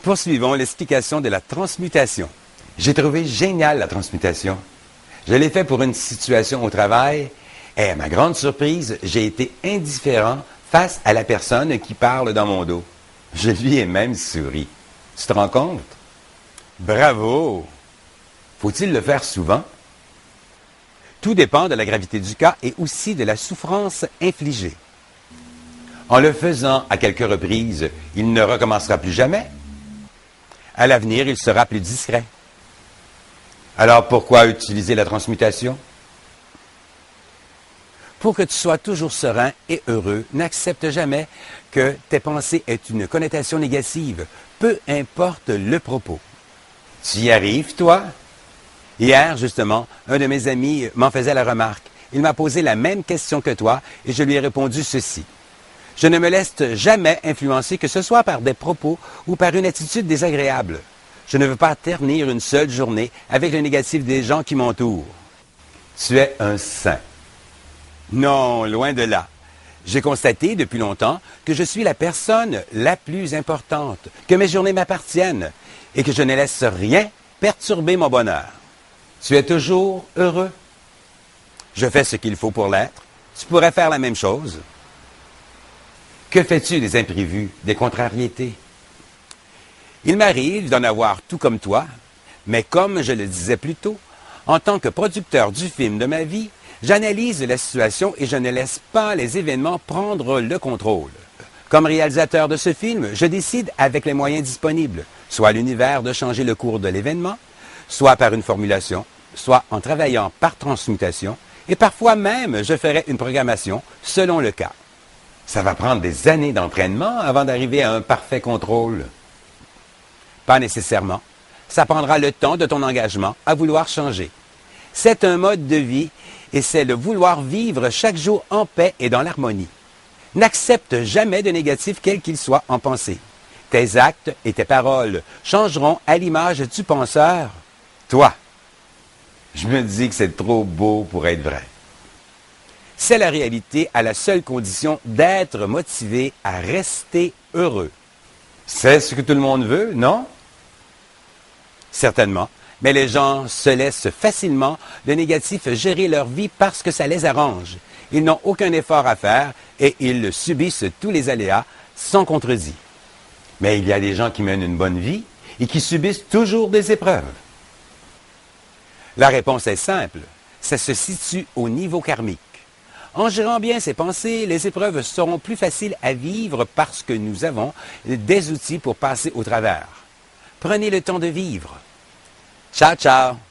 Poursuivons l'explication de la transmutation. J'ai trouvé génial la transmutation. Je l'ai fait pour une situation au travail et à ma grande surprise, j'ai été indifférent face à la personne qui parle dans mon dos. Je lui ai même souri. Tu te rends compte? Bravo! Faut-il le faire souvent? Tout dépend de la gravité du cas et aussi de la souffrance infligée. En le faisant à quelques reprises, il ne recommencera plus jamais. À l'avenir, il sera plus discret. Alors pourquoi utiliser la transmutation? Pour que tu sois toujours serein et heureux, n'accepte jamais que tes pensées aient une connotation négative, peu importe le propos. Tu y arrives, toi? Hier, justement, un de mes amis m'en faisait la remarque. Il m'a posé la même question que toi et je lui ai répondu ceci. Je ne me laisse jamais influencer, que ce soit par des propos ou par une attitude désagréable. Je ne veux pas ternir une seule journée avec le négatif des gens qui m'entourent. Tu es un saint. Non, loin de là. J'ai constaté depuis longtemps que je suis la personne la plus importante, que mes journées m'appartiennent et que je ne laisse rien perturber mon bonheur. Tu es toujours heureux. Je fais ce qu'il faut pour l'être. Tu pourrais faire la même chose. Que fais-tu des imprévus, des contrariétés? Il m'arrive d'en avoir tout comme toi, mais comme je le disais plus tôt, en tant que producteur du film de ma vie, j'analyse la situation et je ne laisse pas les événements prendre le contrôle. Comme réalisateur de ce film, je décide avec les moyens disponibles, soit l'univers de changer le cours de l'événement, soit par une formulation, soit en travaillant par transmutation, et parfois même je ferai une programmation selon le cas. Ça va prendre des années d'entraînement avant d'arriver à un parfait contrôle. Pas nécessairement. Ça prendra le temps de ton engagement à vouloir changer. C'est un mode de vie et c'est le vouloir vivre chaque jour en paix et dans l'harmonie. N'accepte jamais de négatif quel qu'il soit en pensée. Tes actes et tes paroles changeront à l'image du penseur. Toi, je me dis que c'est trop beau pour être vrai. C'est la réalité à la seule condition d'être motivé à rester heureux. C'est ce que tout le monde veut, non? Certainement, mais les gens se laissent facilement le négatif gérer leur vie parce que ça les arrange. Ils n'ont aucun effort à faire et ils subissent tous les aléas sans contredit. Mais il y a des gens qui mènent une bonne vie et qui subissent toujours des épreuves. La réponse est simple, ça se situe au niveau karmique. En gérant bien ses pensées, les épreuves seront plus faciles à vivre parce que nous avons des outils pour passer au travers. Prenez le temps de vivre. Ciao, ciao!